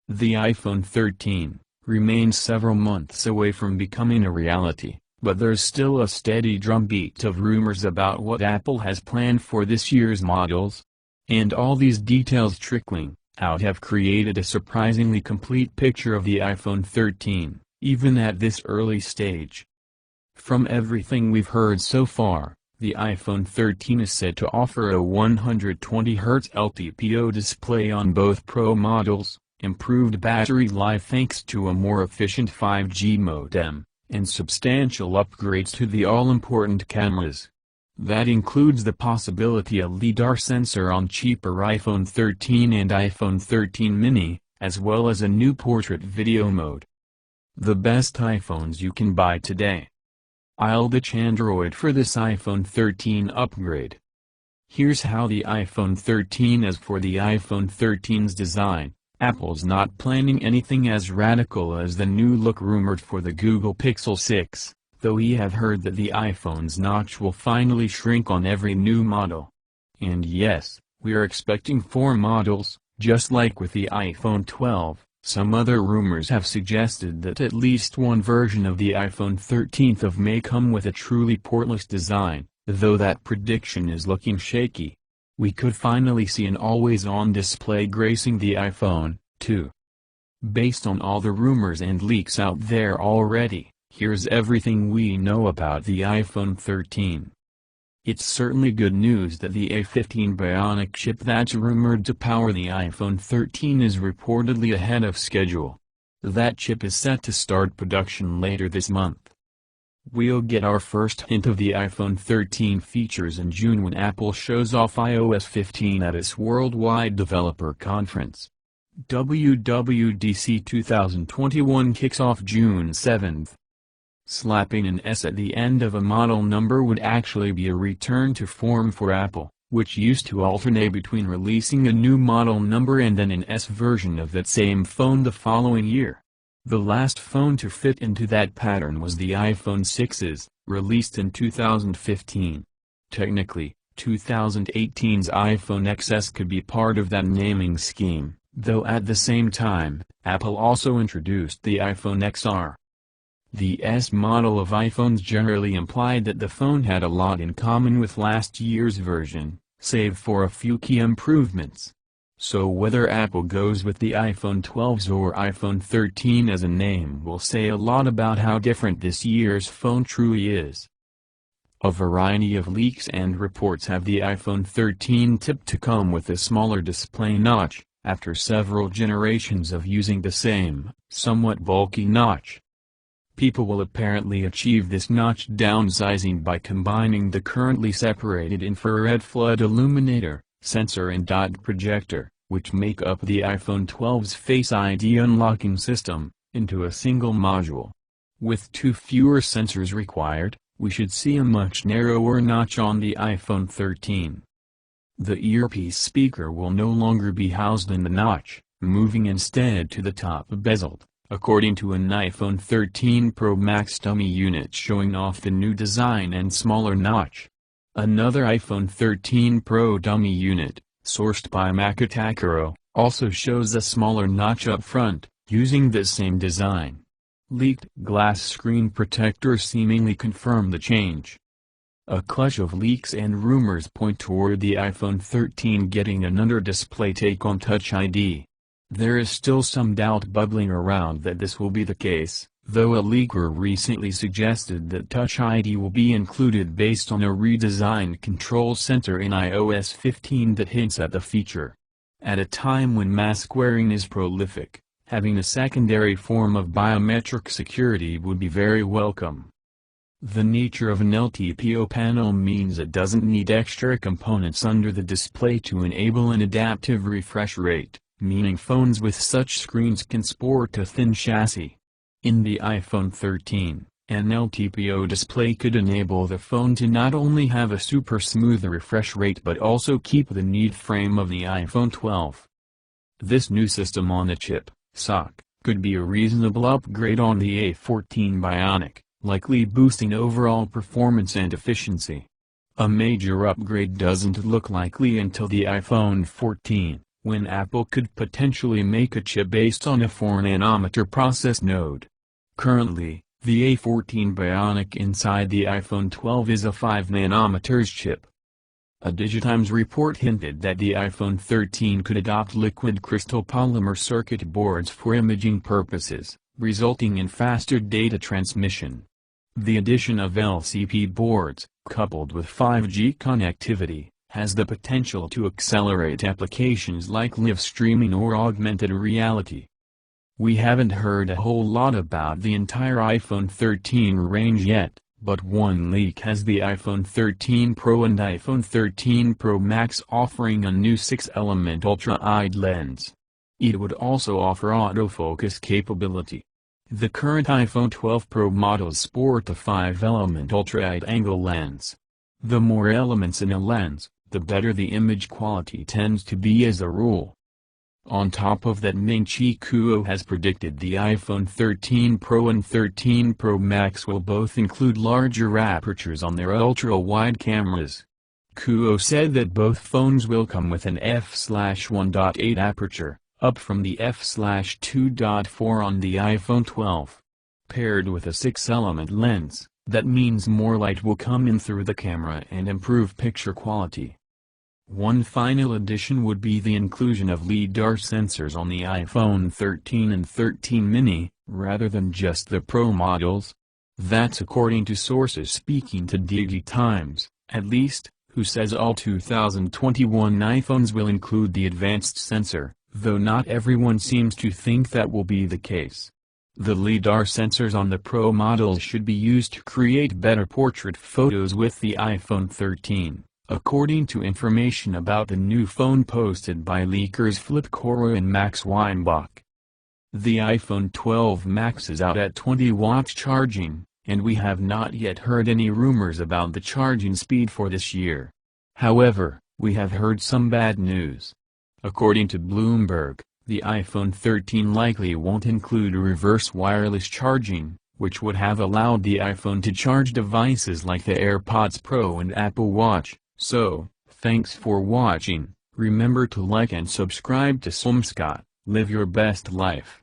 The iPhone 13 remains several months away from becoming a reality, but there's still a steady drumbeat of rumors about what Apple has planned for this year's models. And all these details trickling out have created a surprisingly complete picture of the iPhone 13, even at this early stage. From everything we've heard so far, the iPhone 13 is said to offer a 120Hz LTPO display on both Pro models, improved battery life thanks to a more efficient 5G modem, and substantial upgrades to the all-important cameras. That includes the possibility of a LiDAR sensor on cheaper iPhone 13 and iPhone 13 mini, as well as a new portrait video mode. The best iPhones you can buy today. I'll ditch Android for this iPhone 13 upgrade. Here's how the iPhone 13 is. For the iPhone 13's design, Apple's not planning anything as radical as the new look rumored for the Google Pixel 6, though we have heard that the iPhone's notch will finally shrink on every new model. And yes, we are expecting 4 models, just like with the iPhone 12. Some other rumors have suggested that at least one version of the iPhone 13 may come with a truly portless design, though that prediction is looking shaky. We could finally see an always-on display gracing the iPhone, too. Based on all the rumors and leaks out there already, here's everything we know about the iPhone 13. It's certainly good news that the A15 Bionic chip that's rumored to power the iPhone 13 is reportedly ahead of schedule. That chip is set to start production later this month. We'll get our first hint of the iPhone 13 features in June when Apple shows off iOS 15 at its Worldwide Developer Conference. WWDC 2021 kicks off June 7th. Slapping an S at the end of a model number would actually be a return to form for Apple, which used to alternate between releasing a new model number and then an S version of that same phone the following year. The last phone to fit into that pattern was the iPhone 6s, released in 2015. Technically, 2018's iPhone XS could be part of that naming scheme, though at the same time, Apple also introduced the iPhone XR. The S model of iPhones generally implied that the phone had a lot in common with last year's version, save for a few key improvements. So whether Apple goes with the iPhone 12s or iPhone 13 as a name will say a lot about how different this year's phone truly is. A variety of leaks and reports have the iPhone 13 tipped to come with a smaller display notch, after several generations of using the same, somewhat bulky notch. People will apparently achieve this notch downsizing by combining the currently separated infrared flood illuminator, sensor and dot projector, which make up the iPhone 12's Face ID unlocking system, into a single module. With 2 fewer sensors required, we should see a much narrower notch on the iPhone 13. The earpiece speaker will no longer be housed in the notch, moving instead to the top bezeled, according to an iPhone 13 Pro Max dummy unit showing off the new design and smaller notch. Another iPhone 13 Pro dummy unit, sourced by Macatakuro, also shows a smaller notch up front, using the same design. Leaked glass screen protectors seemingly confirm the change. A clutch of leaks and rumors point toward the iPhone 13 getting an under-display take on Touch ID. There is still some doubt bubbling around that this will be the case, though a leaker recently suggested that Touch ID will be included based on a redesigned control center in iOS 15 that hints at the feature. At a time when mask wearing is prolific, having a secondary form of biometric security would be very welcome. The nature of an LTPO panel means it doesn't need extra components under the display to enable an adaptive refresh rate, meaning phones with such screens can sport a thin chassis. In the iPhone 13, an LTPO display could enable the phone to not only have a super smooth refresh rate but also keep the neat frame of the iPhone 12. This new system on a chip, SoC, could be a reasonable upgrade on the A14 Bionic, likely boosting overall performance and efficiency. A major upgrade doesn't look likely until the iPhone 14, when Apple could potentially make a chip based on a 4nm process node. Currently, the A14 Bionic inside the iPhone 12 is a 5nm chip. A Digitimes report hinted that the iPhone 13 could adopt liquid crystal polymer circuit boards for imaging purposes, resulting in faster data transmission. The addition of LCP boards, coupled with 5G connectivity, has the potential to accelerate applications like live streaming or augmented reality. We haven't heard a whole lot about the entire iPhone 13 range yet, but one leak has the iPhone 13 Pro and iPhone 13 Pro Max offering a new 6-element ultra-wide lens. It would also offer autofocus capability. The current iPhone 12 Pro models sport a 5-element ultra-wide-angle lens. The more elements in a lens, the better the image quality tends to be as a rule. On top of that, Ming-Chi Kuo has predicted the iPhone 13 Pro and 13 Pro Max will both include larger apertures on their ultra-wide cameras. Kuo said that both phones will come with an f/1.8 aperture, up from the f/2.4 on the iPhone 12. Paired with a 6-element lens, that means more light will come in through the camera and improve picture quality. One final addition would be the inclusion of LiDAR sensors on the iPhone 13 and 13 mini, rather than just the Pro models. That's according to sources speaking to Digitimes, at least, who says all 2021 iPhones will include the advanced sensor, though not everyone seems to think that will be the case. The LiDAR sensors on the Pro models should be used to create better portrait photos with the iPhone 13, according to information about the new phone posted by leakers Flip Coro and Max Weinbach. The iPhone 12 Max is out at 20 watts charging, and we have not yet heard any rumors about the charging speed for this year. However, we have heard some bad news. According to Bloomberg, the iPhone 13 likely won't include reverse wireless charging, which would have allowed the iPhone to charge devices like the AirPods Pro and Apple Watch. So, thanks for watching. Remember to like and subscribe to Somscott. Live your best life.